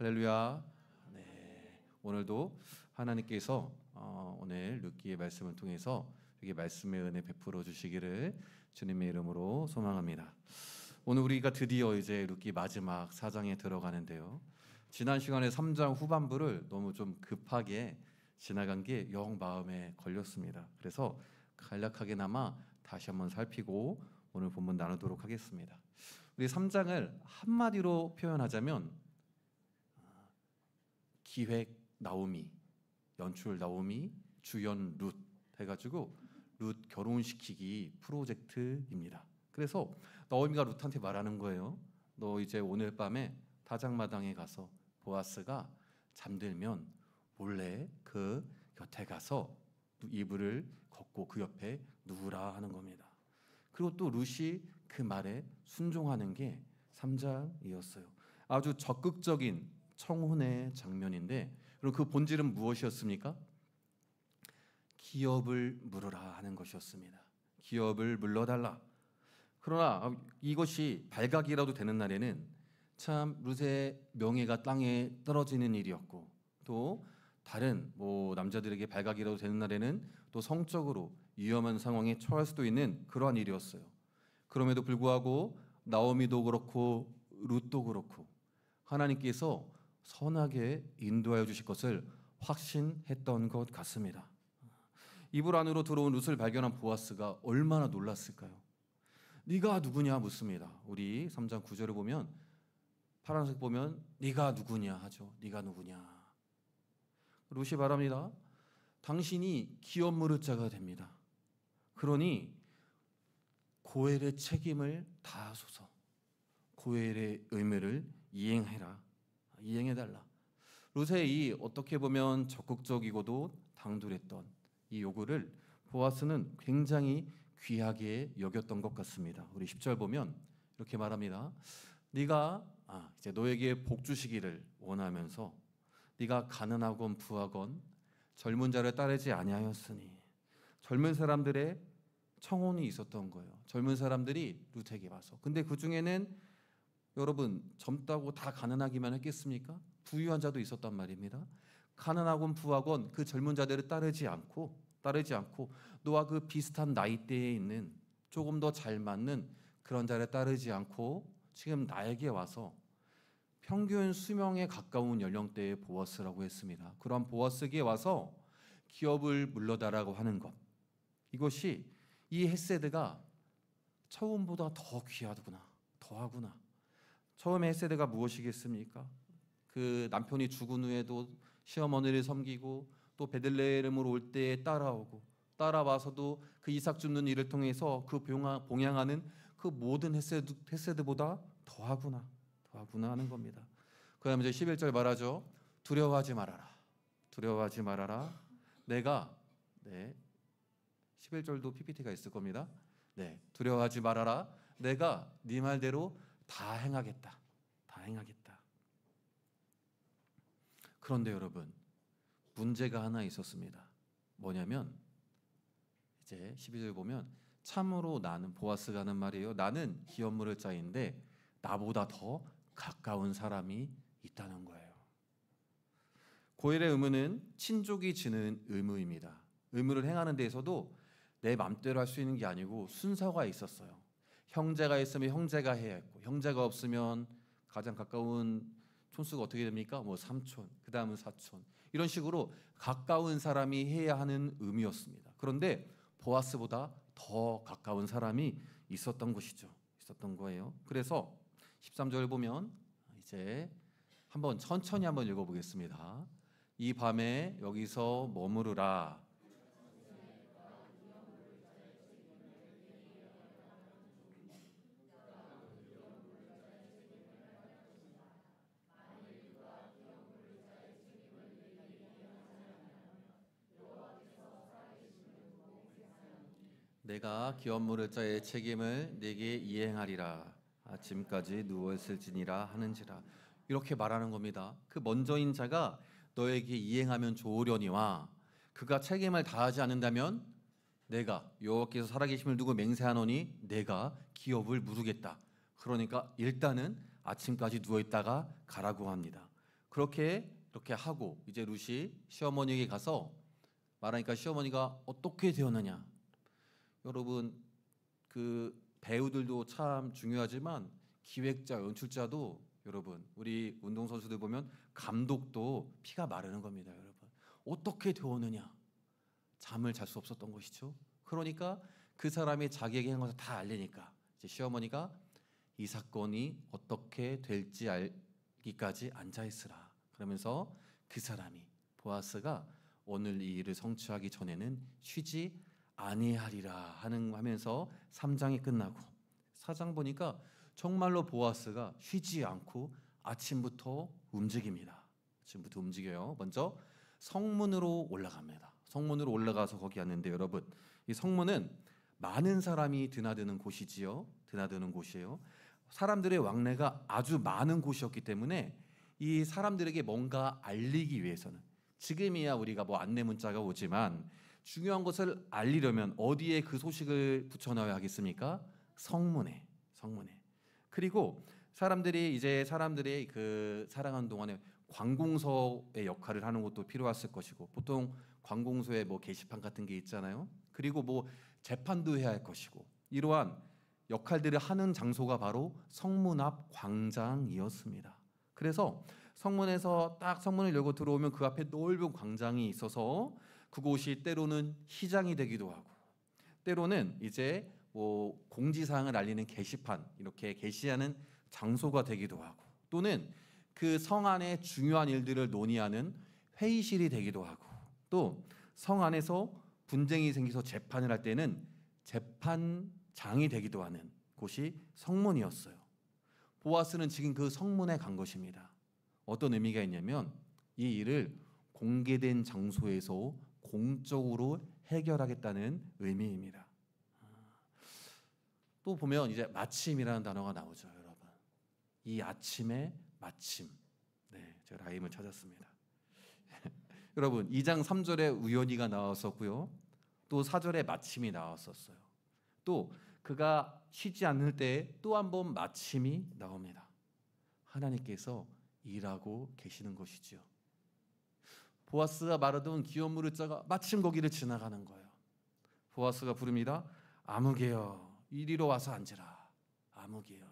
할렐루야. 네, 오늘도 하나님께서 오늘 룻기의 말씀을 통해서 이렇게 말씀의 은혜 베풀어 주시기를 주님의 이름으로 소망합니다. 오늘 우리가 드디어 이제 룻기 마지막 4장에 들어가는데요. 지난 시간에 3장 후반부를 너무 좀 급하게 지나간 게 영 마음에 걸렸습니다. 그래서 간략하게나마 다시 한번 살피고 오늘 본문 나누도록 하겠습니다. 우리 3장을 한마디로 표현하자면 기획 나오미, 연출 나오미, 주연 룻 해가지고 룻 결혼시키기 프로젝트입니다. 그래서 나오미가 룻한테 말하는 거예요. 너 이제 오늘 밤에 다장마당에 가서 보아스가 잠들면 몰래 그 곁에 가서 이불을 걷고 그 옆에 누우라 하는 겁니다. 그리고 또 룻이 그 말에 순종하는 게 3장이었어요. 아주 적극적인 청혼의 장면인데, 그럼 그 본질은 무엇이었습니까? 기업을 물으라 하는 것이었습니다. 기업을 물러달라. 그러나 이것이 발각이라도 되는 날에는 참 룻의 명예가 땅에 떨어지는 일이었고, 또 다른 남자들에게 발각이라도 되는 날에는 또 성적으로 위험한 상황에 처할 수도 있는 그러한 일이었어요. 그럼에도 불구하고 나오미도 그렇고 룻도 그렇고 하나님께서 선하게 인도하여 주실 것을 확신했던 것 같습니다. 이불 안으로 들어온 룻을 발견한 보아스가 얼마나 놀랐을까요? 네가 누구냐 묻습니다. 우리 3장 9절을 보면 파란색 보면 네가 누구냐 하죠. 네가 누구냐. 룻이 말합니다. 당신이 기업 물을 자가 됩니다. 그러니 고엘의 책임을 다하소서. 고엘의 의무를 이행해달라. 룻의 이 어떻게 보면 적극적이고도 당돌했던 이 요구를 보아스는 굉장히 귀하게 여겼던 것 같습니다. 우리 10절 보면 이렇게 말합니다. 네가 이제 너에게 복 주시기를 원하면서 네가 가난하건 부하건 젊은 자를 따르지 아니하였으니. 젊은 사람들의 청혼이 있었던 거예요. 젊은 사람들이 룻에게 와서. 근데 그 중에는 여러분 젊다고 다 가난하기만 했겠습니까? 부유한 자도 있었단 말입니다. 가난하건 부하건 그 젊은 자들을 따르지 않고 너와 그 비슷한 나이대에 있는 조금 더 잘 맞는 그런 자를 따르지 않고 지금 나에게 와서 평균 수명에 가까운 연령대의 보아스라고 했습니다. 그런 보아스에게 와서 기업을 물러달라고 하는 것, 이것이 이 헤세드가 처음보다 더 귀하구나, 더하구나. 처음에 헤세드가 무엇이겠습니까? 그 남편이 죽은 후에도 시어머니를 섬기고 또 베들레헴으로 올 때에 따라와서도 그 이삭 줍는 일을 통해서 그 봉양하는 그 모든 헤세드보다 더하구나 하는 겁니다. 그 다음에 이제 11절 말하죠. 두려워하지 말아라. 내가 11절도 PPT가 있을 겁니다. 두려워하지 말아라. 내가 네 말대로 다 행하겠다. 그런데 여러분, 문제가 하나 있었습니다. 뭐냐면 이제 12절 보면 참으로 나는, 보아스가 하는 말이에요. 나는 기업 물을 자인데 나보다 더 가까운 사람이 있다는 거예요. 고엘의 의무는 친족이 지는 의무입니다. 의무를 행하는 데에서도 내 맘대로 할 수 있는 게 아니고 순서가 있었어요. 형제가 있으면 형제가 해야 했고, 형제가 없으면 가장 가까운 촌수가 어떻게 됩니까? 삼촌, 그 다음은 사촌, 이런 식으로 가까운 사람이 해야 하는 의무였습니다. 그런데 보아스보다 더 가까운 사람이 있었던 거예요. 그래서 13절 보면 이제 천천히 한번 읽어보겠습니다. 이 밤에 여기서 머무르라. 내가 기업 물을 자의 책임을 네게 이행하리라. 아침까지 누워있을지니라 하는지라. 이렇게 말하는 겁니다. 그 먼저인 자가 너에게 이행하면 좋으려니와 그가 책임을 다하지 않는다면 내가 여호와께서 살아계심을 두고 맹세하노니 내가 기업을 물으겠다. 그러니까 일단은 아침까지 누워있다가 가라고 합니다. 이렇게 하고 이제 룻이 시어머니에게 가서 말하니까 시어머니가 어떻게 되었느냐. 여러분 그 배우들도 참 중요하지만 기획자, 연출자도 여러분 우리 운동선수들 보면 감독도 피가 마르는 겁니다. 여러분 어떻게 되었느냐. 잠을 잘 수 없었던 것이죠. 그러니까 그 사람이 자기에게 한 것을 다 알리니까 이제 시어머니가 이 사건이 어떻게 될지 알기까지 앉아 있으라. 그러면서 그 사람이 보아스가 오늘 이 일을 성취하기 전에는 쉬지 아니하리라 하면서 3장이 끝나고 4장 보니까 정말로 보아스가 쉬지 않고 아침부터 움직입니다. 아침부터 움직여요. 먼저 성문으로 올라갑니다. 성문으로 올라가서 거기 왔는데 여러분 이 성문은 많은 사람이 드나드는 곳이지요. 드나드는 곳이에요. 사람들의 왕래가 아주 많은 곳이었기 때문에 이 사람들에게 뭔가 알리기 위해서는 지금이야 우리가 뭐 안내 문자가 오지만 중요한 것을 알리려면 어디에 그 소식을 붙여넣어야 하겠습니까? 성문에. 그리고 사람들이 그 살아가는 동안에 관공서의 역할을 하는 것도 필요했을 것이고 보통 관공서에 뭐 게시판 같은 게 있잖아요. 그리고 뭐 재판도 해야 할 것이고 이러한 역할들을 하는 장소가 바로 성문 앞 광장이었습니다. 그래서 성문에서 딱 성문을 열고 들어오면 그 앞에 넓은 광장이 있어서 그곳이 때로는 시장이 되기도 하고 때로는 이제 뭐 공지사항을 알리는 게시판 이렇게 게시하는 장소가 되기도 하고 또는 그 성 안에 중요한 일들을 논의하는 회의실이 되기도 하고 또 성 안에서 분쟁이 생겨서 재판을 할 때는 재판장이 되기도 하는 곳이 성문이었어요. 보아스는 지금 그 성문에 간 것입니다. 어떤 의미가 있냐면 이 일을 공개된 장소에서 공적으로 해결하겠다는 의미입니다. 또 보면 이제 마침이라는 단어가 나오죠, 여러분. 이 아침의 마침. 네, 제가 라임을 찾았습니다. 여러분, 2장 3절에 우연히가 나왔었고요. 또 4절에 마침이 나왔었어요. 또 그가 쉬지 않을 때 또 한 번 마침이 나옵니다. 하나님께서 일하고 계시는 것이지요. 보아스가 마르던 기업 무릇자가 마침 거기를 지나가는 거예요. 보아스가 부릅니다. 아무개여 이리로 와서 앉으라. 아무개여.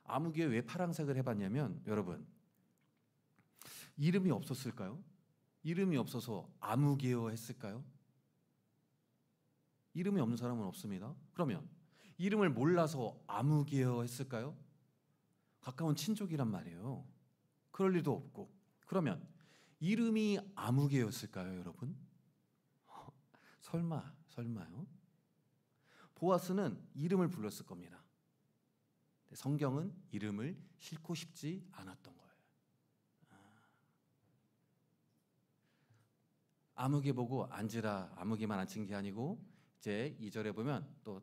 아무개여 왜 파란색을 해봤냐면 여러분 이름이 없었을까요? 이름이 없어서 아무개여 했을까요? 이름이 없는 사람은 없습니다. 그러면 이름을 몰라서 아무개여 했을까요? 가까운 친족이란 말이에요. 그럴 리도 없고. 그러면 이름이 아무개였을까요, 여러분? 설마요? 보아스는 이름을 불렀을 겁니다. 성경은 이름을 싣고 싶지 않았던 거예요. 아무개 보고 앉으라. 아무개만 앉힌 게 아니고 이제 2절에 보면 또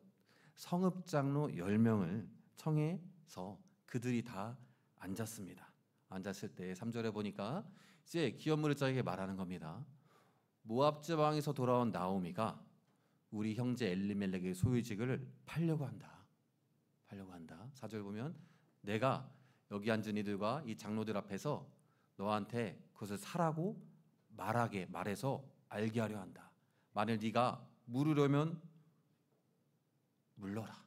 성읍장로 10명을 청해서 그들이 다 앉았습니다. 앉았을 때 3절에 보니까 이제 기업 무릇자에게 말하는 겁니다. 모압 지방에서 돌아온 나오미가 우리 형제 엘리멜렉의 소유지를 팔려고 한다. 4절 보면 내가 여기 앉은 이들과 이 장로들 앞에서 너한테 그것을 사라고 말해서 알게 하려 한다. 만일 네가 물으려면 물러라.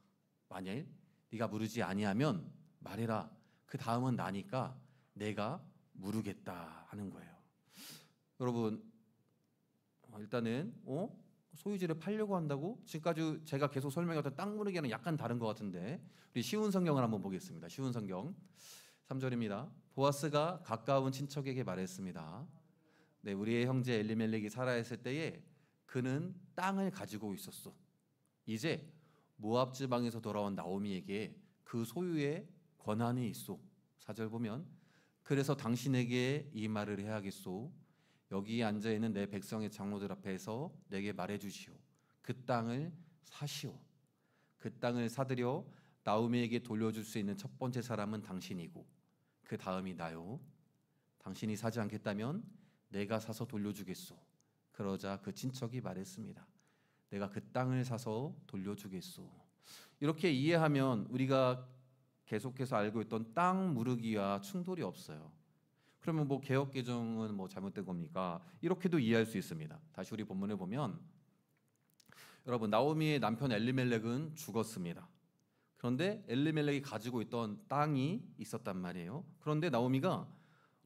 만일 네가 물으지 아니하면 말해라. 그 다음은 나니까 내가 물으겠다 하는 거예요. 여러분 일단은 소유지를 팔려고 한다고? 지금까지 제가 계속 설명했던 땅 무르기는 약간 다른 것 같은데 우리 쉬운 성경을 한번 보겠습니다. 쉬운 성경 3절입니다. 보아스가 가까운 친척에게 말했습니다. 네, 우리의 형제 엘리멜렉이 살아있을 때에 그는 땅을 가지고 있었어. 이제 모압 지방에서 돌아온 나오미에게 그 소유의 권한이 있어. 4절 보면 그래서 당신에게 이 말을 해야겠소. 여기 앉아있는 내 백성의 장로들 앞에서 내게 말해주시오. 그 땅을 사시오. 그 땅을 사들여 나오미에게 돌려줄 수 있는 첫 번째 사람은 당신이고 그 다음이 나요. 당신이 사지 않겠다면 내가 사서 돌려주겠소. 그러자 그 친척이 말했습니다. 내가 그 땅을 사서 돌려주겠소. 이렇게 이해하면 우리가 계속해서 알고 있던 땅 무르기와 충돌이 없어요. 그러면 뭐 개역 개정은 뭐 잘못된 겁니까? 이렇게도 이해할 수 있습니다. 다시 우리 본문을 보면 여러분 나오미의 남편 엘리멜렉은 죽었습니다. 그런데 엘리멜렉이 가지고 있던 땅이 있었단 말이에요. 그런데 나오미가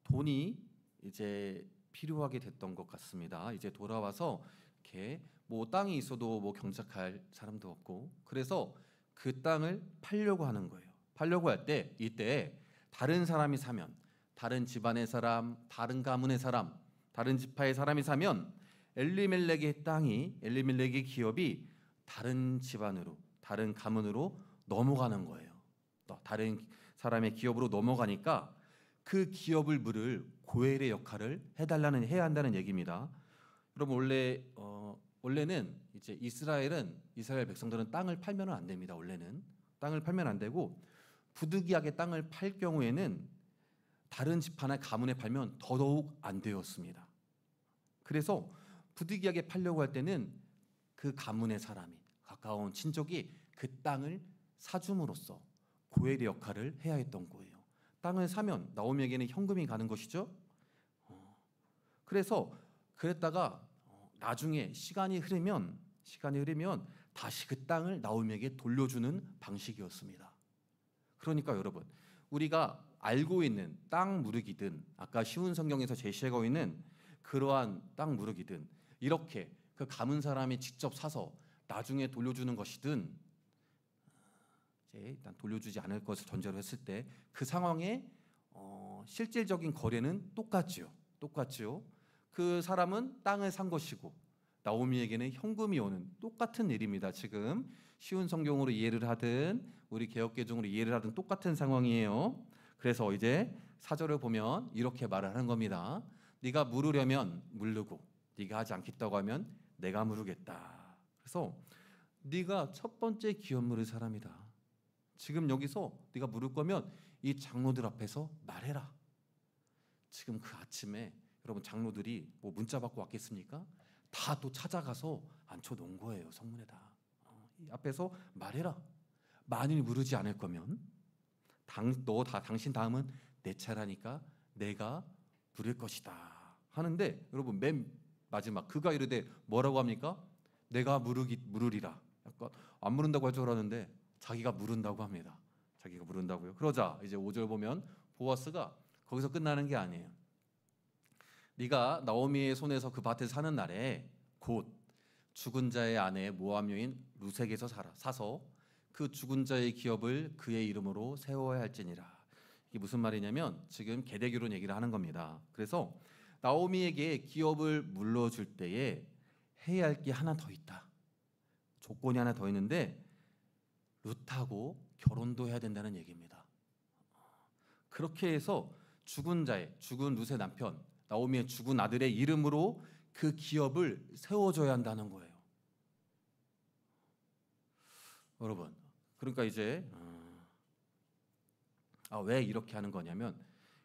돈이 이제 필요하게 됐던 것 같습니다. 이제 돌아와서 이렇게 뭐 땅이 있어도 뭐 경작할 사람도 없고 그래서 그 땅을 팔려고 하는 거예요. 팔려고 할 때 이때 다른 사람이 사면 다른 집안의 사람, 다른 가문의 사람, 다른 지파의 사람이 사면 엘리멜렉의 땅이 엘리멜렉의 기업이 다른 집안으로 다른 가문으로 넘어가는 거예요. 또 다른 사람의 기업으로 넘어가니까 그 기업을 물을 고엘의 역할을 해야 한다는 얘기입니다. 여러분 원래는 이제 이스라엘 백성들은 땅을 팔면 안 됩니다. 원래는 땅을 팔면 안 되고 부득이하게 땅을 팔 경우에는 다른 집안의 가문에 팔면 더더욱 안 되었습니다. 그래서 부득이하게 팔려고 할 때는 그 가문의 사람이 가까운 친족이 그 땅을 사줌으로써 고엘의 역할을 해야 했던 거예요. 땅을 사면 나오미에게는 현금이 가는 것이죠. 그랬다가 나중에 시간이 흐르면 다시 그 땅을 나오미에게 돌려주는 방식이었습니다. 그러니까 여러분 우리가 알고 있는 땅 무르기든 아까 쉬운 성경에서 제시하고 있는 그러한 땅 무르기든 이렇게 그 가문 사람이 직접 사서 나중에 돌려주는 것이든 이제 일단 돌려주지 않을 것을 전제로 했을 때 그 상황에 실질적인 거래는 똑같죠. 그 사람은 땅을 산 것이고 나오미에게는 현금이 오는 똑같은 일입니다. 지금 쉬운 성경으로 이해를 하든 우리 개역개정으로 이해를 하든 똑같은 상황이에요. 그래서 이제 4절을 보면 이렇게 말을 하는 겁니다. 네가 물으려면 물르고 네가 하지 않겠다고 하면 내가 물으겠다. 그래서 네가 첫 번째 기업 물을 사람이다. 지금 여기서 네가 물을 거면 이 장로들 앞에서 말해라. 지금 그 아침에 여러분 장로들이 뭐 문자 받고 왔겠습니까? 다 또 찾아가서 앉혀놓은 거예요. 성문에다. 이 앞에서 말해라. 만일 물으지 않을 거면 당신 다음은 내 차례니까 내가 물을 것이다 하는데 여러분 맨 마지막 그가 이르되 뭐라고 합니까? 내가 물으리라. 약간 안 물은다고 할 줄 알았는데 자기가 물은다고 합니다. 자기가 물은다고요. 그러자 이제 5절 보면 보아스가 거기서 끝나는 게 아니에요. 네가 나오미의 손에서 그 밭을 사는 날에 곧 죽은 자의 아내 모압 여인 루색에서 사서 그 죽은 자의 기업을 그의 이름으로 세워야 할지니라. 이게 무슨 말이냐면 지금 계대결혼 얘기를 하는 겁니다. 그래서 나오미에게 기업을 물려줄 때에 해야 할 게 하나 더 있다. 조건이 하나 더 있는데 룻하고 결혼도 해야 된다는 얘기입니다. 그렇게 해서 죽은 룻의 남편 나오미의 죽은 아들의 이름으로 그 기업을 세워줘야 한다는 거예요. 여러분 그러니까 이제 왜 이렇게 하는 거냐면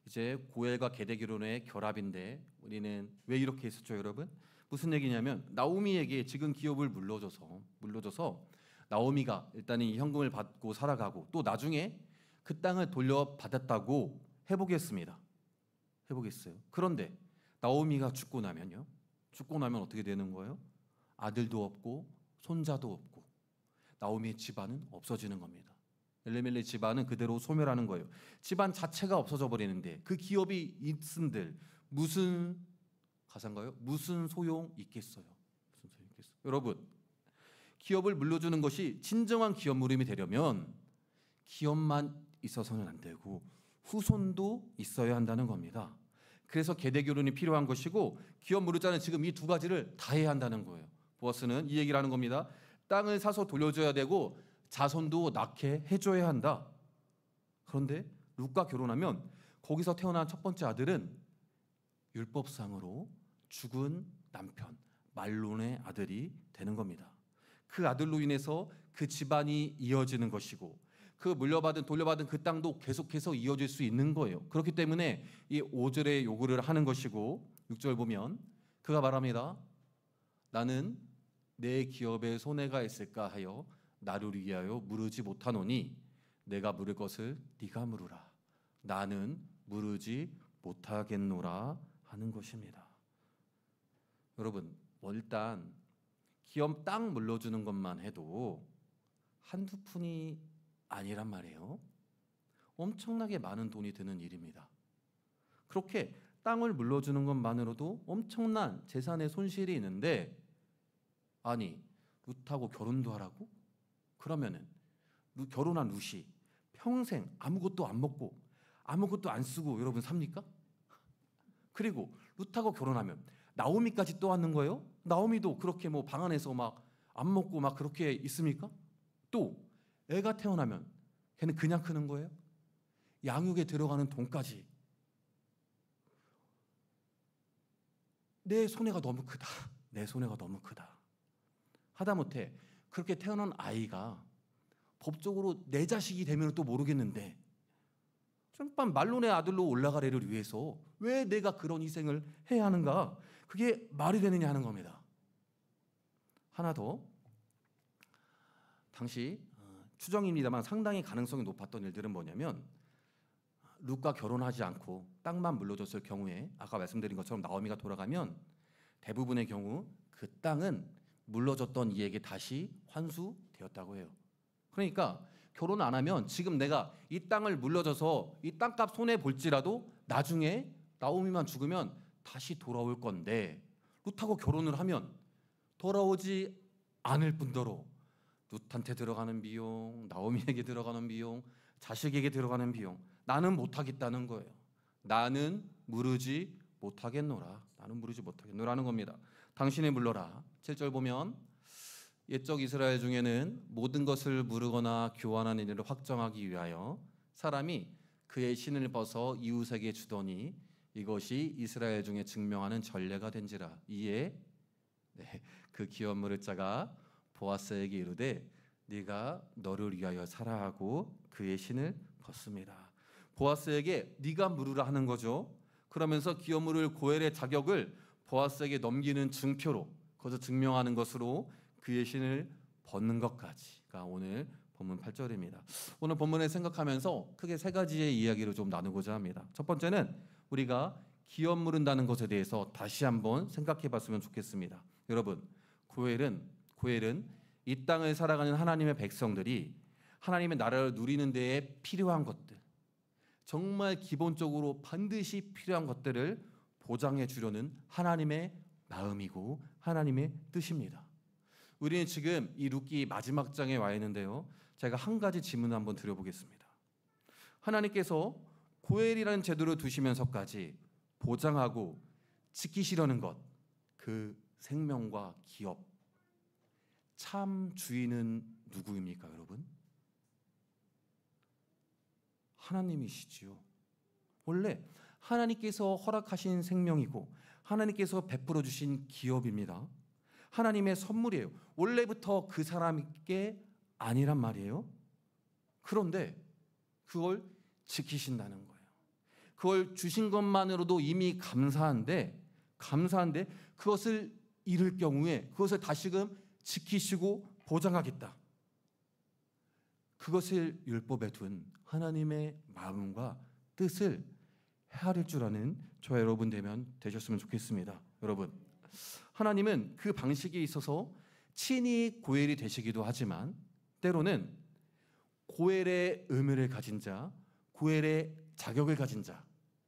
이제 고엘과 게데기론의 결합인데 우리는 왜 이렇게 했었죠, 여러분? 무슨 얘기냐면 나오미에게 지금 기업을 물려줘서 나오미가 일단 이 현금을 받고 살아가고 또 나중에 그 땅을 돌려받았다고 해보겠어요. 그런데 나오미가 죽고 나면 어떻게 되는 거예요? 아들도 없고 손자도 없고 나오미의 집안은 없어지는 겁니다. 엘리멜렉 집안은 그대로 소멸하는 거예요. 집안 자체가 없어져 버리는데 그 기업이 있음들 무슨 가상가요? 무슨 소용 있겠어요? 여러분 기업을 물려주는 것이 진정한 기업 물음이 되려면 기업만 있어서는 안 되고 후손도 있어야 한다는 겁니다. 그래서 계대결혼이 필요한 것이고 기업 물을 자는 지금 이 두 가지를 다 해야 한다는 거예요. 보아스는 이 얘기를 하는 겁니다. 땅을 사서 돌려줘야 되고 자손도 낳게 해줘야 한다. 그런데 룻과 결혼하면 거기서 태어난 첫 번째 아들은 율법상으로 죽은 남편 말론의 아들이 되는 겁니다. 그 아들로 인해서 그 집안이 이어지는 것이고 그 돌려받은 그 땅도 계속해서 이어질 수 있는 거예요. 그렇기 때문에 이 5절의 요구를 하는 것이고 6절 보면 그가 말합니다. 나는 내 기업에 손해가 있을까 하여 나를 위하여 물으지 못하노니 내가 물을 것을 네가 물으라. 나는 물으지 못하겠노라 하는 것입니다. 여러분, 일단 기업 땅 물려주는 것만 해도 한두 푼이 아니란 말이에요. 엄청나게 많은 돈이 드는 일입니다. 그렇게 땅을 물려주는 것만으로도 엄청난 재산의 손실이 있는데, 아니 룻하고 결혼도 하라고? 그러면은 결혼한 룻이 평생 아무것도 안 먹고 아무것도 안 쓰고 여러분 삽니까? 그리고 룻하고 결혼하면 나오미까지 또 하는 거예요? 나오미도 그렇게 뭐 방 안에서 막 안 먹고 막 그렇게 있습니까? 또 애가 태어나면 걔는 그냥 크는 거예요? 양육에 들어가는 돈까지. 내 손해가 너무 크다. 내 손해가 너무 크다. 하다못해 그렇게 태어난 아이가 법적으로 내 자식이 되면 또 모르겠는데 잠깐 말론의 아들로 올라갈 애를 위해서 왜 내가 그런 희생을 해야 하는가? 그게 말이 되느냐 하는 겁니다. 하나 더, 당시 추정입니다만 상당히 가능성이 높았던 일들은 뭐냐면, 룻과 결혼하지 않고 땅만 물려줬을 경우에 아까 말씀드린 것처럼 나오미가 돌아가면 대부분의 경우 그 땅은 물려줬던 이에게 다시 환수되었다고 해요. 그러니까 결혼 안 하면 지금 내가 이 땅을 물려줘서 이 땅값 손해 볼지라도 나중에 나오미만 죽으면 다시 돌아올 건데, 룻하고 결혼을 하면 돌아오지 않을 뿐더러 룻한테 들어가는 비용, 나오미에게 들어가는 비용, 자식에게 들어가는 비용, 나는 못하겠다는 거예요. 나는 무르지 못하겠노라. 나는 무르지 못하겠노라는 겁니다. 당신이 물러라. 7절 보면 옛적 이스라엘 중에는 모든 것을 무르거나 교환하는 일을 확정하기 위하여 사람이 그의 신을 벗어 이웃에게 주더니 이것이 이스라엘 중에 증명하는 전례가 된지라. 이에 그 기업 물을 자가 보아스에게 이르되 네가 너를 위하여 사라 하고 그의 신을 벗습니다. 보아스에게 네가 물으라 하는 거죠. 그러면서 기업 물을 고엘의 자격을 보아스에게 넘기는 증표로, 그것을 증명하는 것으로 그의 신을 벗는 것까지가 오늘 본문 8절입니다. 오늘 본문을 생각하면서 크게 세 가지의 이야기를 좀 나누고자 합니다. 첫 번째는 우리가 기업 물은다는 것에 대해서 다시 한번 생각해 봤으면 좋겠습니다. 여러분, 고엘은 이 땅을 살아가는 하나님의 백성들이 하나님의 나라를 누리는 데에 필요한 것들, 정말 기본적으로 반드시 필요한 것들을 보장해 주려는 하나님의 마음이고 하나님의 뜻입니다. 우리는 지금 이 룻기 마지막 장에 와 있는데요, 제가 한 가지 질문을 한번 드려보겠습니다. 하나님께서 고엘이라는 제도를 두시면서까지 보장하고 지키시려는 것, 그 생명과 기업, 참 주인은 누구입니까, 여러분? 하나님이시지요. 원래 하나님께서 허락하신 생명이고 하나님께서 베풀어 주신 기업입니다. 하나님의 선물이에요. 원래부터 그 사람께 아니란 말이에요. 그런데 그걸 지키신다는 거예요. 그걸 주신 것만으로도 이미 감사한데 그것을 잃을 경우에 그것을 다시금 지키시고 보장하겠다. 그것을 율법에 둔 하나님의 마음과 뜻을 헤아릴 줄 아는 저와 여러분 되셨으면 좋겠습니다. 여러분, 하나님은 그 방식에 있어서 친히 고엘이 되시기도 하지만 때로는 고엘의 의무를 가진 자, 고엘의 자격을 가진 자,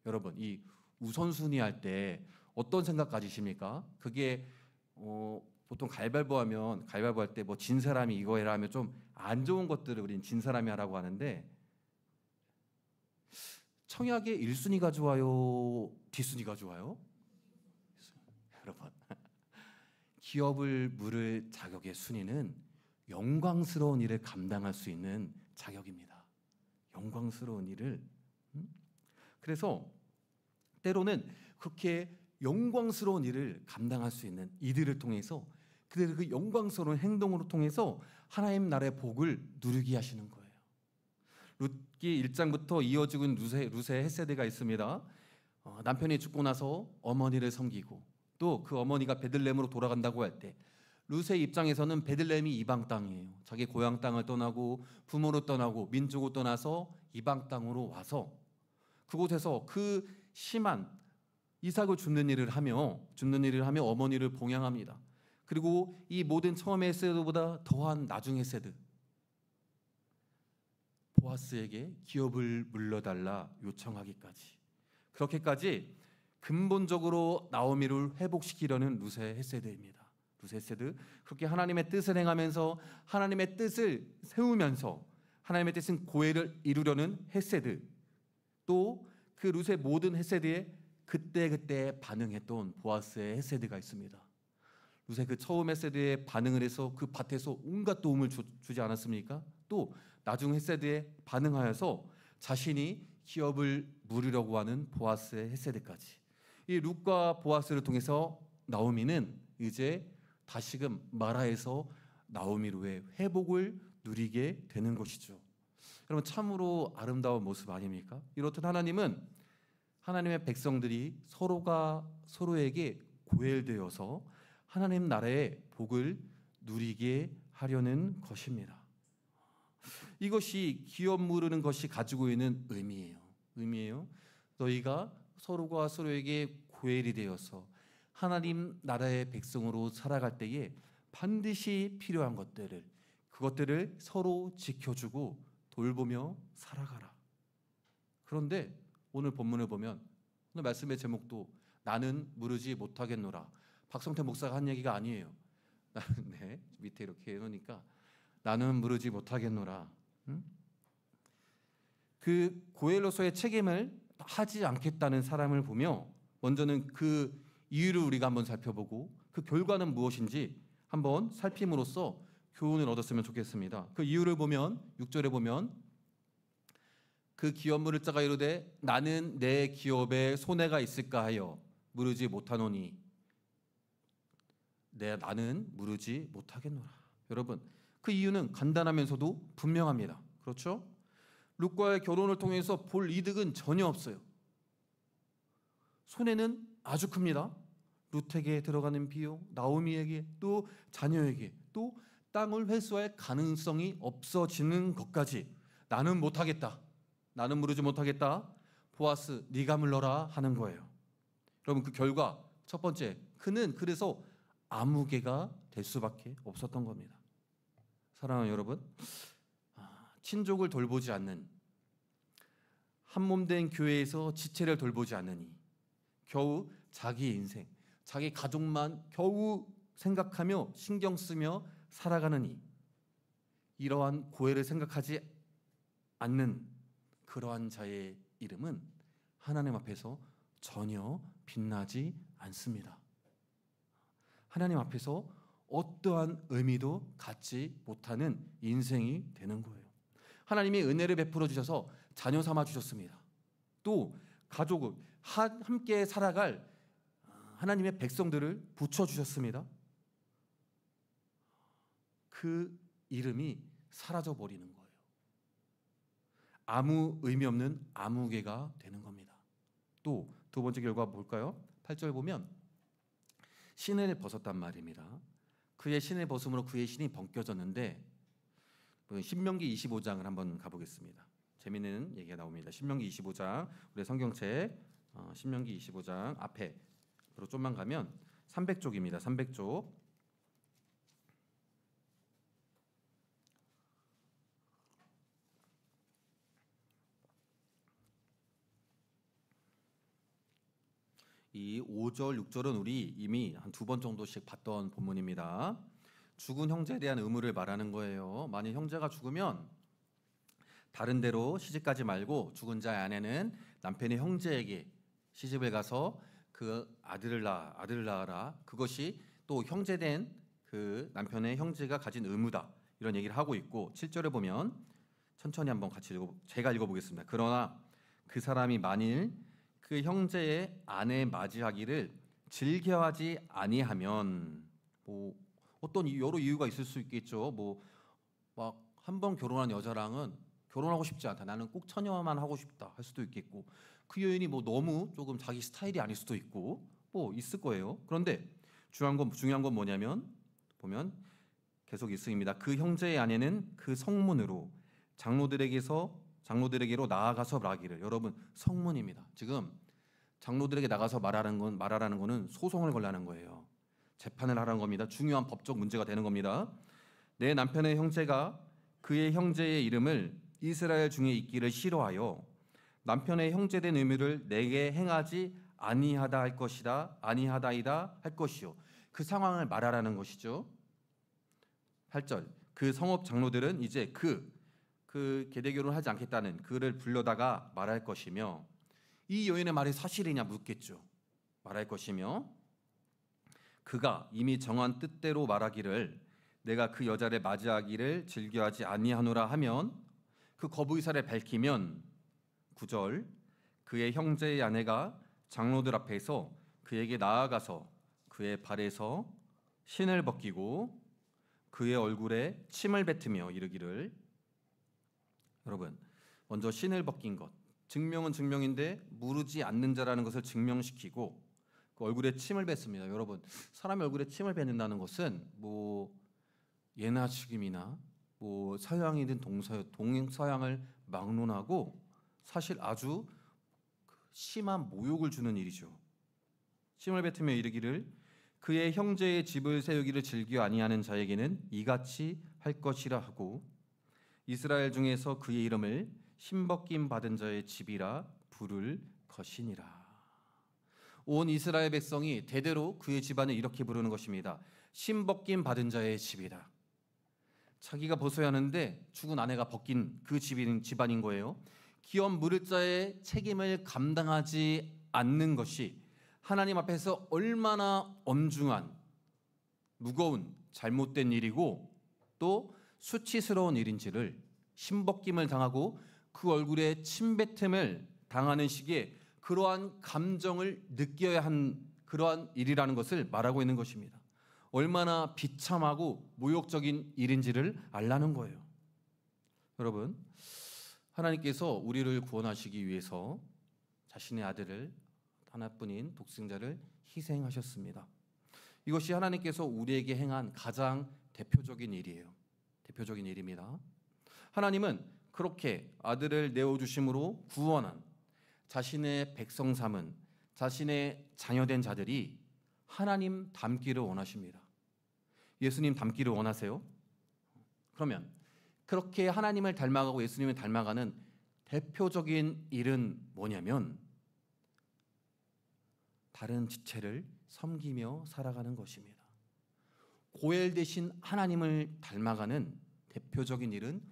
여러분 이 우선순위 할 때 어떤 생각 가지십니까? 그게 보통 가위바위보 할 때 뭐 진 사람이 이거 해라 하면 좀 안 좋은 것들을 우린 진 사람이 하라고 하는데, 청약의 1순위가 좋아요? 뒷순위가 좋아요? 여러분, 기업을 물을 자격의 순위는 영광스러운 일을 감당할 수 있는 자격입니다. 영광스러운 일을. 그래서 때로는 그렇게 영광스러운 일을 감당할 수 있는 이들을 통해서 그들의 그 영광스러운 행동으로 통해서 하나님 나라의 복을 누리게 하시는 거예요. 룻기 1장부터 이어지고 있는 룻의 헷세대가 있습니다. 남편이 죽고 나서 어머니를 섬기고 또 그 어머니가 베들레헴으로 돌아간다고 할 때 룻의 입장에서는 베들레헴이 이방 땅이에요. 자기 고향 땅을 떠나고 부모를 떠나고 민족을 떠나서 이방 땅으로 와서 그곳에서 그 심한 이삭을 줍는 일을 하며 어머니를 봉양합니다. 그리고 이 모든 처음의 헤세드보다 더한 나중 헤세드, 보아스에게 기업을 물려달라 요청하기까지, 그렇게까지 근본적으로 나오미를 회복시키려는 룻의 헤세드입니다. 룻의 헤세드, 그렇게 하나님의 뜻을 행하면서 하나님의 뜻을 세우면서 하나님의 뜻은 고해를 이루려는 헤세드, 또 그 룻의 모든 헤세드에 그때 반응했던 보아스의 헤세드가 있습니다. 룻의 그 처음 헤세드에 반응을 해서 그 밭에서 온갖 도움을 주지 않았습니까? 또 나중 헤세드에 반응하여서 자신이 기업을 물으려고 하는 보아스의 헤세드까지, 이 룻과 보아스를 통해서 나오미는 이제 다시금 마라에서 나오미로의 회복을 누리게 되는 것이죠. 여러분, 참으로 아름다운 모습 아닙니까? 이렇듯 하나님은 하나님의 백성들이 서로가 서로에게 고엘되어서 하나님 나라의 복을 누리게 하려는 것입니다. 이것이 기업 물으는 것이 가지고 있는 의미예요. 너희가 서로가 서로에게 고엘이 되어서 하나님 나라의 백성으로 살아갈 때에 반드시 필요한 그것들을 서로 지켜주고 돌보며 살아가라. 그런데 오늘 본문을 보면, 오늘 말씀의 제목도 나는 무르지 못하겠노라. 박성태 목사가 한 얘기가 아니에요. 네, 밑에 이렇게 해놓으니까 나는 무르지 못하겠노라. 그 고엘로서의 책임을 하지 않겠다는 사람을 보며 먼저는 그 이유를 우리가 한번 살펴보고 그 결과는 무엇인지 한번 살핌으로써 교훈을 얻었으면 좋겠습니다. 그 이유를 보면 6절에 보면 그 기업 물을 자가 이르되 나는 내 기업에 손해가 있을까 하여 무르지 못하노니 나는 무르지 못하겠노라. 여러분, 그 이유는 간단하면서도 분명합니다. 그렇죠? 룻과의 결혼을 통해서 볼 이득은 전혀 없어요. 손해는 아주 큽니다. 룻에게 들어가는 비용, 나오미에게, 또 자녀에게, 또 땅을 회수할 가능성이 없어지는 것까지 나는 못하겠다. 나는 무르지 못하겠다. 보아스, 네가 물러라 하는 거예요. 여러분, 그 결과 첫 번째, 그는 그래서 아무개가 될 수밖에 없었던 겁니다. 사랑하는 여러분, 친족을 돌보지 않는, 한몸된 교회에서 지체를 돌보지 않으니 겨우 자기 인생, 자기 가족만 겨우 생각하며 신경 쓰며 살아가느니 이러한 고해를 생각하지 않는 그러한 자의 이름은 하나님 앞에서 전혀 빛나지 않습니다. 하나님 앞에서 어떠한 의미도 갖지 못하는 인생이 되는 거예요. 하나님이 은혜를 베풀어 주셔서 자녀 삼아 주셨습니다. 또 가족을 함께 살아갈 하나님의 백성들을 붙여 주셨습니다. 그 이름이 사라져 버리는 거예요. 아무 의미 없는 아무개가 되는 겁니다. 또 두 번째 결과 볼까요? 8절 보면 신을 벗었단 말입니다. 그의 신을 벗음으로 그의 신이 벗겨졌는데, 신명기 25장을 한번 가보겠습니다. 재미있는 얘기가 나옵니다. 신명기 25장, 우리 성경책 신명기 25장 앞에 좀만 가면 300쪽입니다. 300쪽. 이 5절, 6절은 우리 이미 한 두 번 정도씩 봤던 본문입니다. 죽은 형제에 대한 의무를 말하는 거예요. 만일 형제가 죽으면 다른 데로 시집가지 말고 죽은 자의 아내는 남편의 형제에게 시집을 가서 그 아들을 낳아라. 그것이 또 형제된 그 남편의 형제가 가진 의무다. 이런 얘기를 하고 있고, 7절에 보면 천천히 한번 같이 제가 읽어보겠습니다. 그러나 그 사람이 만일 그 형제의 아내 맞이하기를 즐겨하지 아니하면, 어떤 여러 이유가 있을 수 있겠죠. 막 한 번 결혼한 여자랑은 결혼하고 싶지 않다. 나는 꼭 처녀만 하고 싶다 할 수도 있겠고, 그 여인이 너무 조금 자기 스타일이 아닐 수도 있고 있을 거예요. 그런데 중요한 건 뭐냐면 보면 계속 있습니다. 그 형제의 아내는 그 성문으로 장로들에게로 나아가서 말하기를. 여러분, 성문입니다. 지금 장로들에게 나가서 말하라는 거는 소송을 걸라는 거예요. 재판을 하라는 겁니다. 중요한 법적 문제가 되는 겁니다. 내 남편의 형제가 그의 형제의 이름을 이스라엘 중에 있기를 싫어하여 남편의 형제된 의무를 내게 행하지 아니하다 할 것이다. 아니하다이다 할 것이요. 그 상황을 말하라는 것이죠. 8절. 그 성읍 장로들은 이제 그 계대교를 하지 않겠다는 그를 불러다가 말할 것이며, 이 여인의 말이 사실이냐 묻겠죠. 말할 것이며, 그가 이미 정한 뜻대로 말하기를 내가 그 여자를 맞이하기를 즐겨하지 아니하노라 하면, 그 거부 의사를 밝히면 9절. 그의 형제의 아내가 장로들 앞에서 그에게 나아가서 그의 발에서 신을 벗기고 그의 얼굴에 침을 뱉으며 이르기를. 여러분, 먼저 신을 벗긴 것, 증명은 증명인데 무르지 않는 자라는 것을 증명시키고 그 얼굴에 침을 뱉습니다. 여러분, 사람의 얼굴에 침을 뱉는다는 것은 예나 지금이나 서양이든 동서양을 막론하고 사실 아주 심한 모욕을 주는 일이죠. 침을 뱉으며 이르기를 그의 형제의 집을 세우기를 즐겨 아니하는 자에게는 이같이 할 것이라 하고 이스라엘 중에서 그의 이름을 신벗김 받은 자의 집이라 부를 것이니라. 온 이스라엘 백성이 대대로 그의 집안을 이렇게 부르는 것입니다. 신벗김 받은 자의 집이다. 자기가 벗어야 하는데 죽은 아내가 벗긴 그 집안인 거예요. 기업 물을 자의 책임을 감당하지 않는 것이 하나님 앞에서 얼마나 엄중한, 무거운, 잘못된 일이고 또 수치스러운 일인지를, 신벗김을 당하고 그 얼굴에 침뱉음을 당하는 식의 그러한 감정을 느껴야 한 그러한 일이라는 것을 말하고 있는 것입니다. 얼마나 비참하고 모욕적인 일인지를 알라는 거예요. 여러분, 하나님께서 우리를 구원하시기 위해서 자신의 아들을, 하나뿐인 독생자를 희생하셨습니다. 이것이 하나님께서 우리에게 행한 가장 대표적인 일이에요. 대표적인 일입니다. 하나님은 그렇게 아들을 내어주심으로 구원한 자신의 백성 삼은 자신의 자녀된 자들이 하나님 닮기를 원하십니다. 예수님 닮기를 원하세요? 그러면 그렇게 하나님을 닮아가고 예수님을 닮아가는 대표적인 일은 뭐냐면 다른 지체를 섬기며 살아가는 것입니다. 고엘 대신 하나님을 닮아가는 대표적인 일은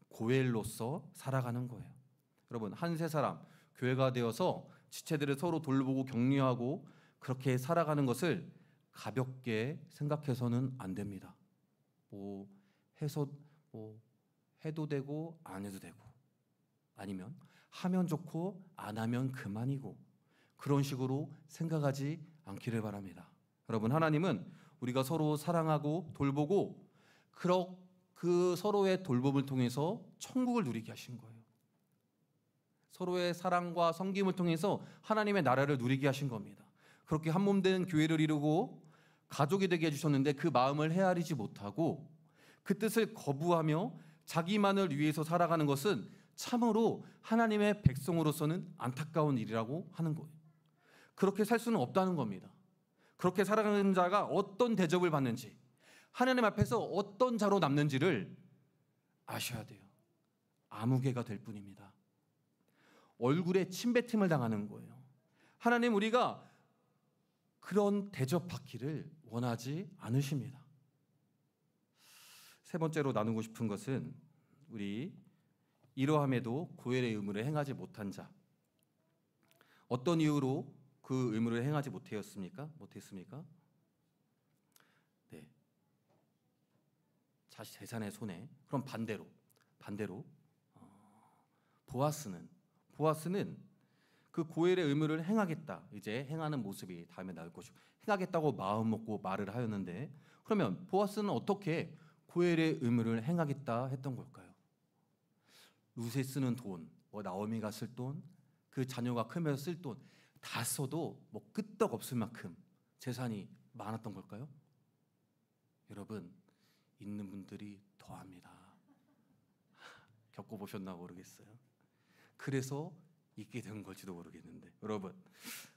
고엘로서 살아가는 거예요. 여러분, 한 세 사람 교회가 되어서 지체들을 서로 돌보고 격려하고 그렇게 살아가는 것을 가볍게 생각해서는 안 됩니다. 해도 되고 안 해도 되고, 아니면 하면 좋고 안 하면 그만이고, 그런 식으로 생각하지 않기를 바랍니다. 여러분, 하나님은 우리가 서로 사랑하고 돌보고 그 서로의 돌봄을 통해서 천국을 누리게 하신 거예요. 서로의 사랑과 섬김을 통해서 하나님의 나라를 누리게 하신 겁니다. 그렇게 한 몸 된 교회를 이루고 가족이 되게 해주셨는데 그 마음을 헤아리지 못하고 그 뜻을 거부하며 자기만을 위해서 살아가는 것은 참으로 하나님의 백성으로서는 안타까운 일이라고 하는 거예요. 그렇게 살 수는 없다는 겁니다. 그렇게 살아가는 자가 어떤 대접을 받는지, 하나님 앞에서 어떤 자로 남는지를 아셔야 돼요. 아무개가 될 뿐입니다. 얼굴에 침뱉음을 당하는 거예요. 하나님, 우리가 그런 대접받기를 원하지 않으십니다. 세 번째로 나누고 싶은 것은 우리 이러함에도 고엘의 의무를 행하지 못한 자. 어떤 이유로 그 의무를 행하지 못했습니까? 네. 자신 재산의 손해. 그럼 반대로 보아스는 그 고엘의 의무를 행하겠다. 이제 행하는 모습이 다음에 나올 것이고 행하겠다고 마음 먹고 말을 하였는데, 그러면 보아스는 어떻게 고엘의 의무를 행하겠다 했던 걸까요? 룻에 쓰는 돈, 나오미가 쓸 돈, 그 자녀가 크면서 쓸 돈 다 써도 끄떡 없을 만큼 재산이 많았던 걸까요? 여러분, 있는 분들이 더합니다. 겪어보셨나 모르겠어요. 그래서 있게 된 걸지도 모르겠는데, 여러분,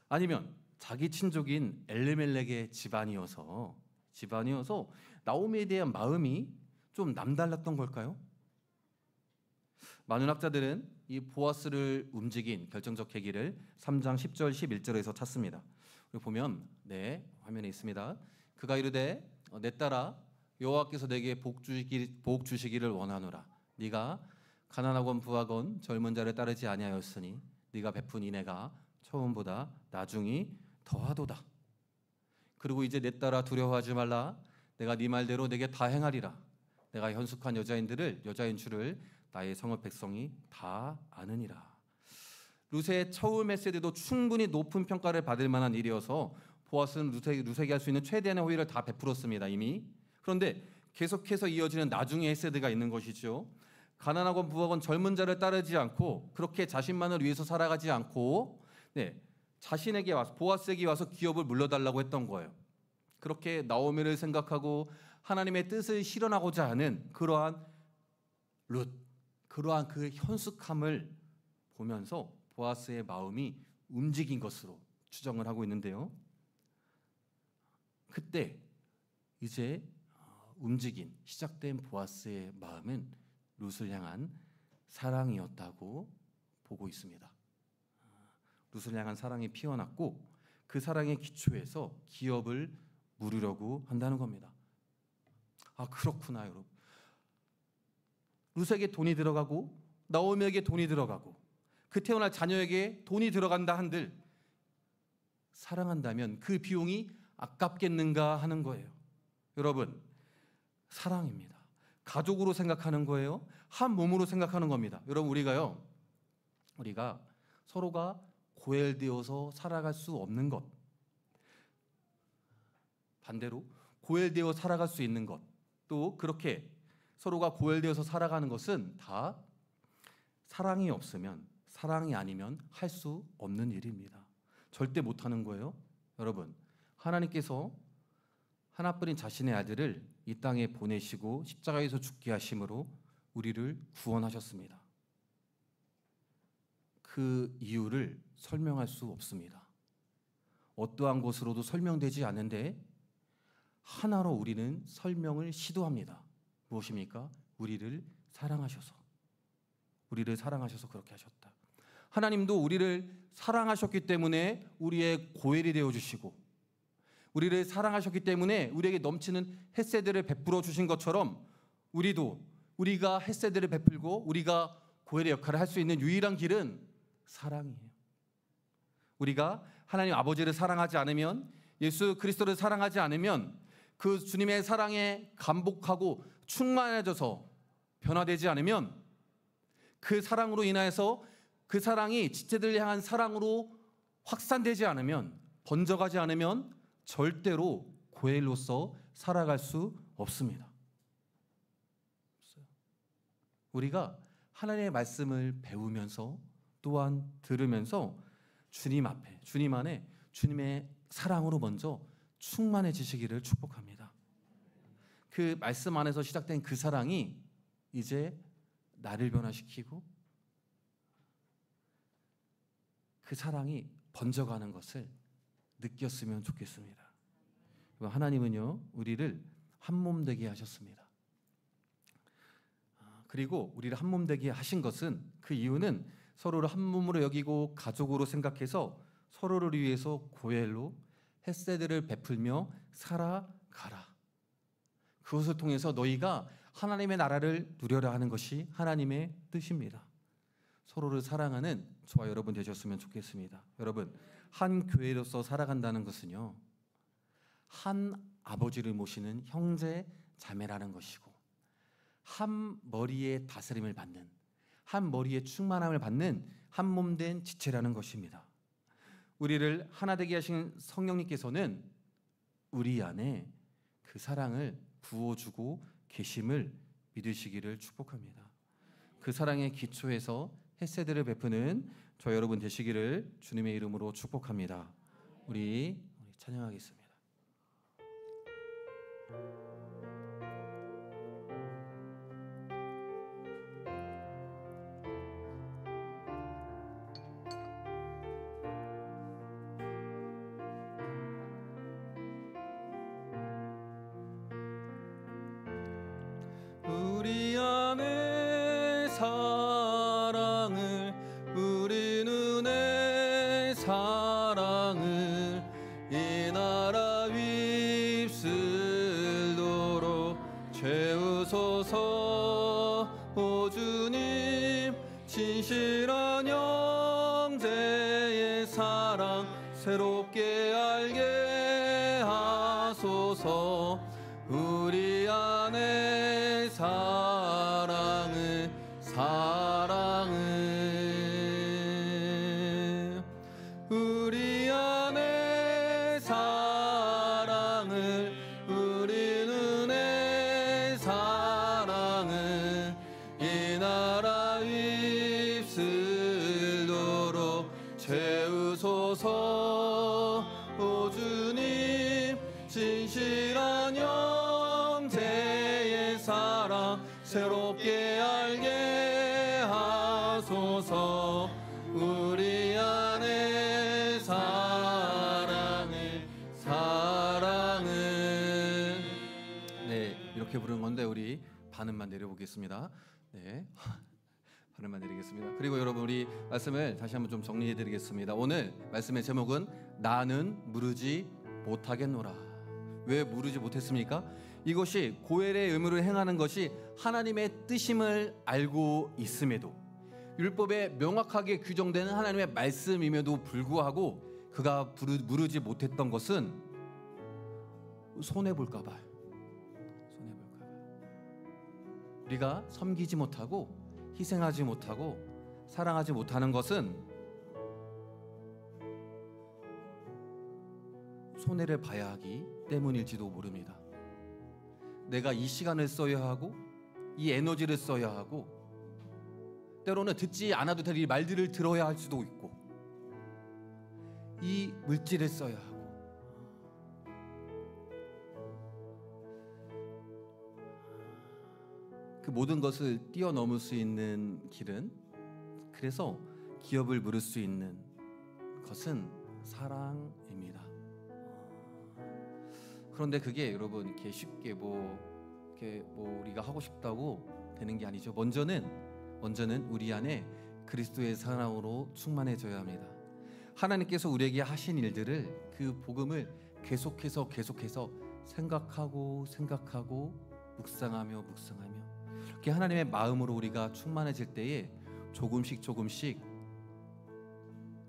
아니면 자기 친족인 엘리멜렉의 집안이어서 나오미에 대한 마음이 좀 남달랐던 걸까요? 많은 학자들은 이 보아스를 움직인 결정적 계기를 3장 10절 11절에서 찾습니다. 우리 보면 화면에 있습니다. 그가 이르되 내 딸아 여호와께서 내게 복 주시기를 원하노라. 네가 가난하건 부하건 젊은 자를 따르지 아니하였으니 네가 베푼 인애가 처음보다 나중이 더하도다. 그리고 이제 내 딸아 두려워하지 말라. 내가 네 말대로 내게 다 행하리라. 내가 현숙한 여자인 줄을 나의 성읍 백성이 다 아느니라. 룻의 처음 메시지도 충분히 높은 평가를 받을 만한 일이어서 보아스는 룻에게 할 수 있는 최대한의 호의를 다 베풀었습니다 이미. 그런데 계속해서 이어지는 나중의 헤세드가 있는 것이죠. 가난하건 부하건 젊은 자를 따르지 않고 그렇게 자신만을 위해서 살아가지 않고 자신에게 와서 보아스에게 와서 기업을 물려달라고 했던 거예요. 그렇게 나오미를 생각하고 하나님의 뜻을 실현하고자 하는 그러한 그 현숙함을 보면서 보아스의 마음이 움직인 것으로 추정을 하고 있는데요. 그때 이제 시작된 보아스의 마음은 룻을 향한 사랑이었다고 보고 있습니다. 룻을 향한 사랑이 피어났고 그 사랑의 기초에서 기업을 물으려고 한다는 겁니다. 그렇구나 여러분. 룻에게 돈이 들어가고 나오미에게 돈이 들어가고 그 태어날 자녀에게 돈이 들어간다 한들 사랑한다면 그 비용이 아깝겠는가 하는 거예요. 여러분, 사랑입니다. 가족으로 생각하는 거예요. 한 몸으로 생각하는 겁니다. 여러분, 우리가 서로가 고엘되어서 살아갈 수 없는 것, 반대로 고엘되어 살아갈 수 있는 것, 또 그렇게 서로가 고엘되어서 살아가는 것은 다 사랑이 없으면, 사랑이 아니면 할 수 없는 일입니다. 절대 못하는 거예요. 여러분, 하나님께서 하나뿐인 자신의 아들을 이 땅에 보내시고 십자가에서 죽게 하심으로 우리를 구원하셨습니다. 그 이유를 설명할 수 없습니다. 어떠한 것으로도 설명되지 않는데 하나로 우리는 설명을 시도합니다. 무엇입니까? 우리를 사랑하셔서 그렇게 하셨다. 하나님도 우리를 사랑하셨기 때문에 우리의 고엘이 되어주시고 우리를 사랑하셨기 때문에 우리에게 넘치는 헷세드를 베풀어 주신 것처럼 우리가 헷세드를 베풀고 우리가 고엘의 역할을 할 수 있는 유일한 길은 사랑이에요. 우리가 하나님 아버지를 사랑하지 않으면, 예수 그리스도를 사랑하지 않으면 그 주님의 사랑에 감복하고 충만해져서 변화되지 않으면, 그 사랑으로 인하여서 그 사랑이 지체들 향한 사랑으로 확산되지 않으면, 번져가지 않으면 절대로 고엘로서 살아갈 수 없습니다. 우리가 하나님의 말씀을 배우면서 또한 들으면서 주님 앞에, 주님 안에 주님의 사랑으로 먼저 충만해지시기를 축복합니다. 그 말씀 안에서 시작된 그 사랑이 이제 나를 변화시키고 그 사랑이 번져가는 것을 느꼈으면 좋겠습니다. 하나님은요, 우리를 한 몸 되게 하셨습니다. 그리고 우리를 한 몸 되게 하신 것은, 그 이유는 서로를 한 몸으로 여기고 가족으로 생각해서 서로를 위해서 고엘로 헷세드를 베풀며 살아가라. 그것을 통해서 너희가 하나님의 나라를 누려라 하는 것이 하나님의 뜻입니다. 서로를 사랑하는 저와 여러분 되셨으면 좋겠습니다. 여러분, 한 교회로서 살아간다는 것은요, 한 아버지를 모시는 형제 자매라는 것이고, 한 머리에 다스림을 받는, 한 머리에 충만함을 받는 한 몸 된 지체라는 것입니다. 우리를 하나 되게 하신 성령님께서는 우리 안에 그 사랑을 부어주고 계심을 믿으시기를 축복합니다. 그 사랑의 기초에서 헷세드를 베푸는 저 여러분 되시기를 주님의 이름으로 축복합니다. 우리 찬양하겠습니다. 진실한 형제의 사랑 새롭게 알게 하소서. 우리 안에 사랑을 우리 안에 사랑을 우리 눈에 사랑을 이 나라 입술도록 채우소서. 오 주님 진실한 형제의 사랑 새롭게 알게 하소서. 우리 안에 사랑을 네, 이렇게 부르는 건데 우리 반음만 내려보겠습니다. 네, 반음만 내리겠습니다. 그리고 여러분 우리 말씀을 다시 한번 좀 정리해 드리겠습니다. 오늘 말씀의 제목은 나는 무르지 못하겠노라. 왜 무르지 못했습니까? 이것이 고엘의 의무를 행하는 것이 하나님의 뜻임을 알고 있음에도, 율법에 명확하게 규정되는 하나님의 말씀임에도 불구하고 그가 무르지 못했던 것은 손해볼까 봐요. 우리가 섬기지 못하고 희생하지 못하고 사랑하지 못하는 것은 손해를 봐야 하기 때문일지도 모릅니다. 내가 이 시간을 써야 하고 이 에너지를 써야 하고 때로는 듣지 않아도 될 이 말들을 들어야 할 수도 있고 이 물질을 써야 하고 그 모든 것을 뛰어넘을 수 있는 길은, 그래서 기업을 물을 수 있는 것은 사랑입니다. 그런데 그게 여러분 이렇게 쉽게 이렇게 우리가 하고 싶다고 되는 게 아니죠. 먼저는 우리 안에 그리스도의 사랑으로 충만해져야 합니다. 하나님께서 우리에게 하신 일들을, 그 복음을 계속해서 생각하고 묵상하며 이렇게 하나님의 마음으로 우리가 충만해질 때에 조금씩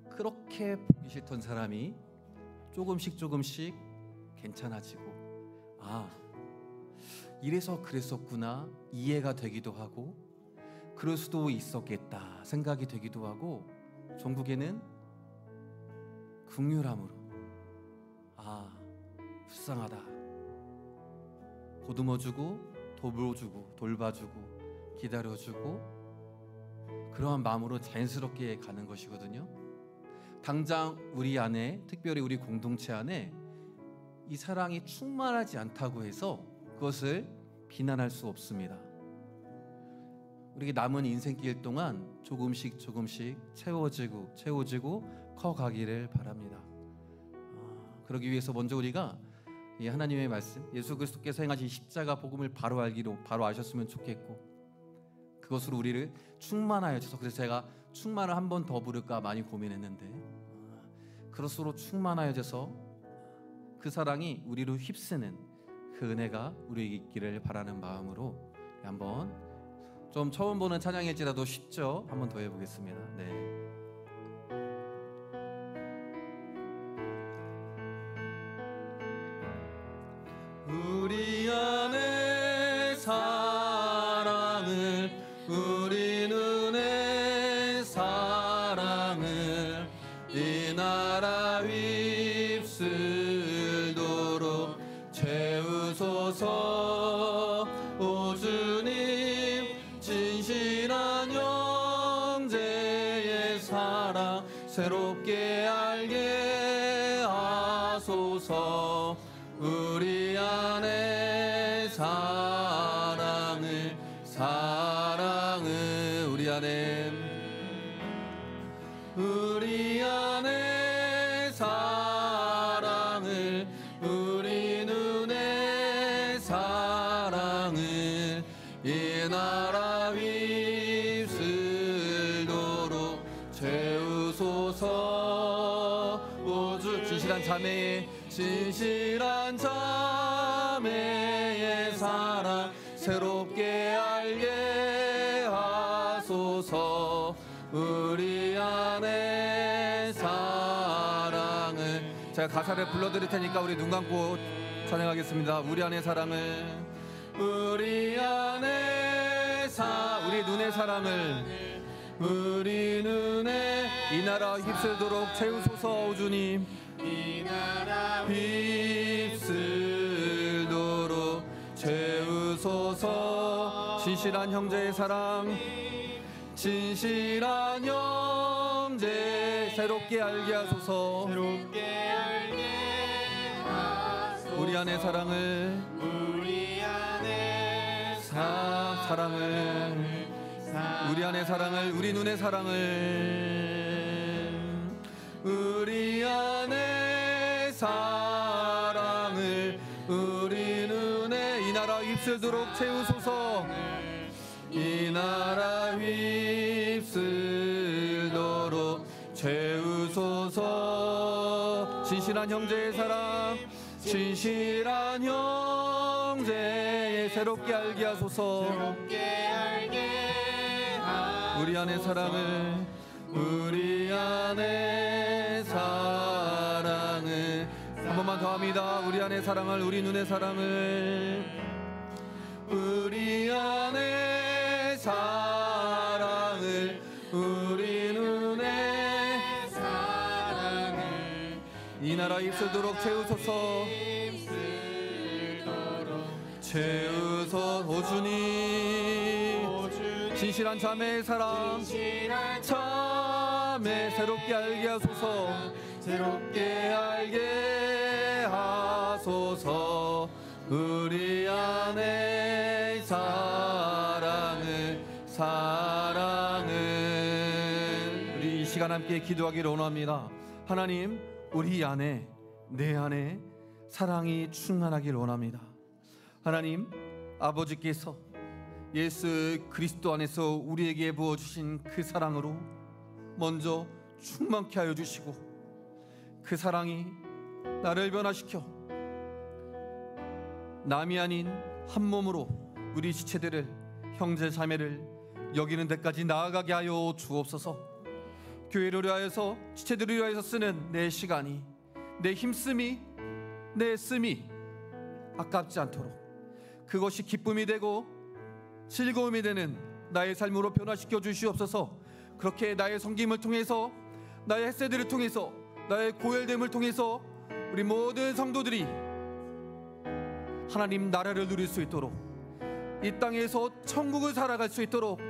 그렇게 보기 싫던 사람이 조금씩 괜찮아지고, 아, 이래서 그랬었구나 이해가 되기도 하고 그럴 수도 있었겠다 생각이 되기도 하고, 종국에는 긍휼함으로 아, 불쌍하다, 보듬어주고 도와주고 돌봐주고 기다려주고 그러한 마음으로 자연스럽게 가는 것이거든요. 당장 우리 안에, 특별히 우리 공동체 안에 이 사랑이 충만하지 않다고 해서 그것을 비난할 수 없습니다. 우리에게 남은 인생길 동안 조금씩 채워지고 커가기를 바랍니다. 그러기 위해서 먼저 우리가 이 하나님의 말씀, 예수 그리스도께서 행하신 십자가 복음을 바로 아셨으면 좋겠고, 그것으로 우리를 충만하여져서, 그래서 제가 충만을 한 번 더 부를까 많이 고민했는데, 그것으로 충만하여져서 그 사랑이 우리로 휩쓰는 그 은혜가 우리에게 있기를 바라는 마음으로 한번 좀 처음 보는 찬양일지라도 쉽죠? 한번 더 해보겠습니다. 네. 우리 안에 사랑을 우리 눈에 사랑을 이 나라 입술도록 채우소서. 오 주님 진실한 형제의 사랑 새롭게 알게 하소서. 우리 안에 사랑을 우리 안에 사랑을 우리 눈에 사랑을 이 나라 입술도록 채우소서. 오주 진실한 자매의 사랑 새롭게 알게 하소서. 우리 안에 사랑을. 제가 가사를 불러드릴 테니까 우리 눈 감고 찬양하겠습니다. 우리 안에 사랑을, 우리 안에 우리 눈의 사랑을, 우리 눈에 이 나라 휩쓸도록 채우소서. 오 주님, 이 나라 휩쓸도록 채우소서. 진실한 형제의 사랑, 진실한 형제 새롭게 알게 하소서. 우리 안에 사랑을, 우리 안에 사랑을, 우리 안에 사랑을, 우리 눈의 사랑을, 우리 안에 사랑을, 우리 눈에 이 나라 휩쓸도록 채우소서. 이 나라 휩쓸도록 채우소서. 진실한 형제의 사랑, 진실한 형제 새롭게 알게 하소서. 우리 안에 사랑을, 우리 안에 사랑을. 한 번만 더 합니다. 우리 안에 사랑을, 우리 눈의 사랑을, 우리 안에 사랑을, 우리 눈의 사랑을. 이 나라 휩쓸도록 채우소서. 채우소서. 오 주님, 진실한 자매의 사랑, 자매 새롭게 알게 하소서. 새롭게 알게 하소서. 우리 안에 사랑을, 사랑을. 우리 이 시간 함께 기도하기를 원합니다. 하나님, 우리 안에, 내 안에 사랑이 충만하기를 원합니다. 하나님, 아버지께서 예수 그리스도 안에서 우리에게 부어주신 그 사랑으로 먼저 충만케 하여 주시고, 그 사랑이 나를 변화시켜 남이 아닌 한 몸으로 우리 지체들을, 형제 자매를 여기는 데까지 나아가게 하여 주옵소서. 교회를 위하여서, 지체들을 위하여서 쓰는 내 시간이, 내 힘쓰미, 내 씀이 아깝지 않도록 그것이 기쁨이 되고 즐거움이 되는 나의 삶으로 변화시켜 주시옵소서. 그렇게 나의 섬김을 통해서, 나의 햇새들을 통해서, 나의 고열됨을 통해서 우리 모든 성도들이 하나님 나라를 누릴 수 있도록, 이 땅에서 천국을 살아갈 수 있도록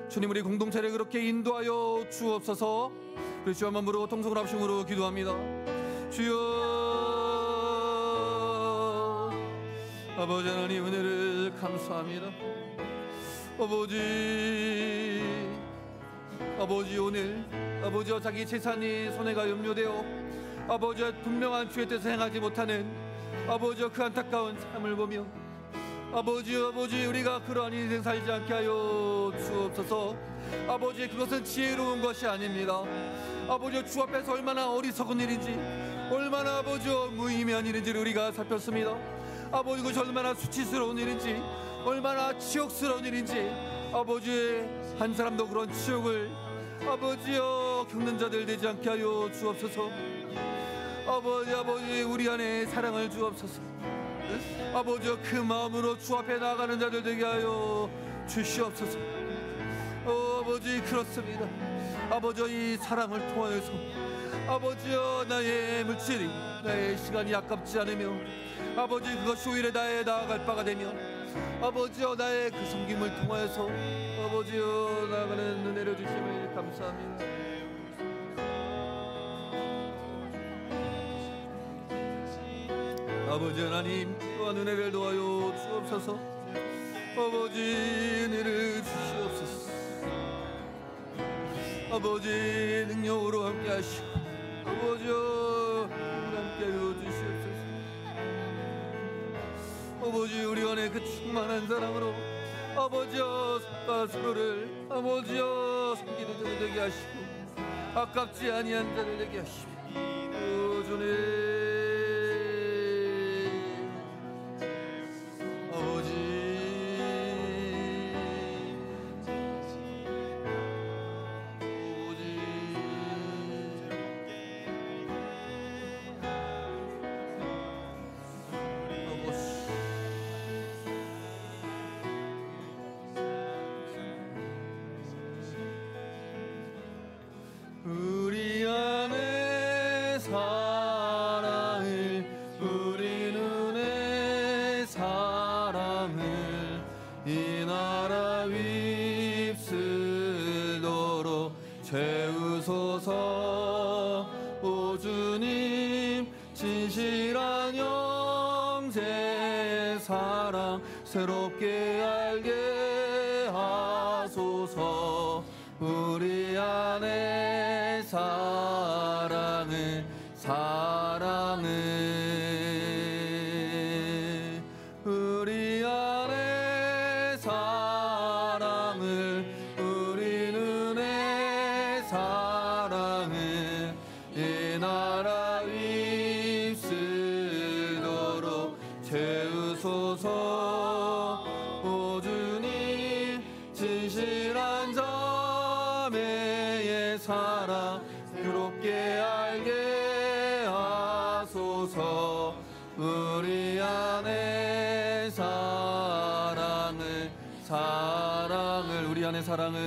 주님 우리 공동체를 그렇게 인도하여 주옵소서. 우리 주여 한번 부르고 통성을 합심으로 기도합니다. 주여, 아버지 하나님 은혜를 감사합니다. 아버지 오늘 아버지와 자기 재산이 손해가 염려되어 아버지와 분명한 주의 뜻을 행하지 못하는 아버지와 그 안타까운 삶을 보며 아버지 우리가 그러한 인생 살지 않게 하여 주옵소서. 아버지, 그것은 지혜로운 것이 아닙니다. 아버지, 주 앞에서 얼마나 어리석은 일인지, 얼마나 아버지 무의미한 일인지를 우리가 살폈습니다. 아버지, 그것이 얼마나 수치스러운 일인지, 얼마나 치욕스러운 일인지, 아버지 한 사람도 그런 치욕을 아버지여 겪는 자들 되지 않게 하여 주옵소서. 아버지 우리 안에 사랑을 주옵소서. 아버지여 그 마음으로 주 앞에 나아가는 자들 되게 하여 주시옵소서. 아버지 그렇습니다. 아버지여 이 사랑을 통하여서 아버지여 나의 물질이, 나의 시간이 아깝지 않으며 아버지 그것이 오히려 나의 나아갈 바가 되며 아버지여 나의 그 섬김을 통하여서 아버지여 나아가는 은혜를 주심을 감사합니다. 아버지 하나님, 또한 은혜를 도와여 주옵소서. 아버지 은혜를 주시옵소서. 아버지 능력으로 함께 하시고 아버지여 함께하여 주시옵소서. 아버지 우리 안에 그 충만한 사랑으로 아버지여 서로를 아버지여 섬기는 자들 되게 하시고 아깝지 아니한 자들 되게 하시고 주님 아버지 영생의 사랑 새롭게 알게 하소서. 우리 안에 사랑을 우리 안에 사랑을 우리 눈에 사랑을 이 나라 입술도록 채우소서. 오 주님 진실한 자매의 사랑 새롭게 알게 하소서. 우리 안에 사랑을 우리 안에 사랑을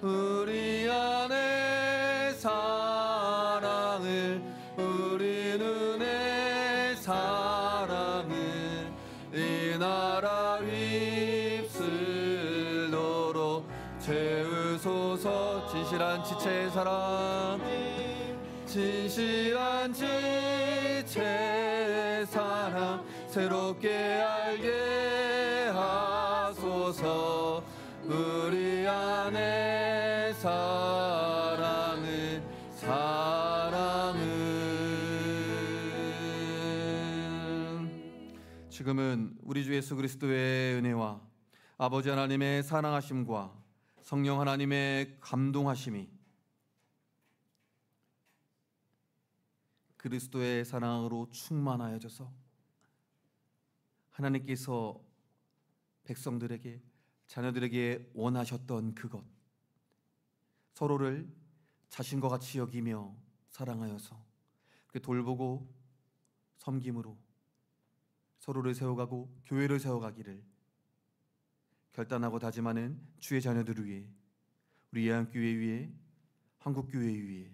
우리 안에 사랑을 우리 눈에 사랑을 이 나라 입술도록 채우소서. 진실한 지체의 사랑 진실한 지체의 사랑 새롭게 알게 하소서. 우리 안에 사랑을 지금은 우리 주 예수 그리스도의 은혜와 아버지 하나님의 사랑하심과 성령 하나님의 감동하심이 그리스도의 사랑으로 충만하여져서 하나님께서 백성들에게 자녀들에게 원하셨던 그것, 서로를 자신과 같이 여기며 사랑하여서 그 돌보고 섬김으로 서로를 세워가고 교회를 세워가기를 결단하고 다짐하는 주의 자녀들을 위해, 우리 예한교회 위해, 한국교회 위해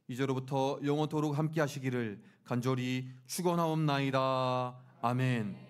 이제로부터 영원토록 함께 하시기를 간절히 축원하옵나이다. 아멘.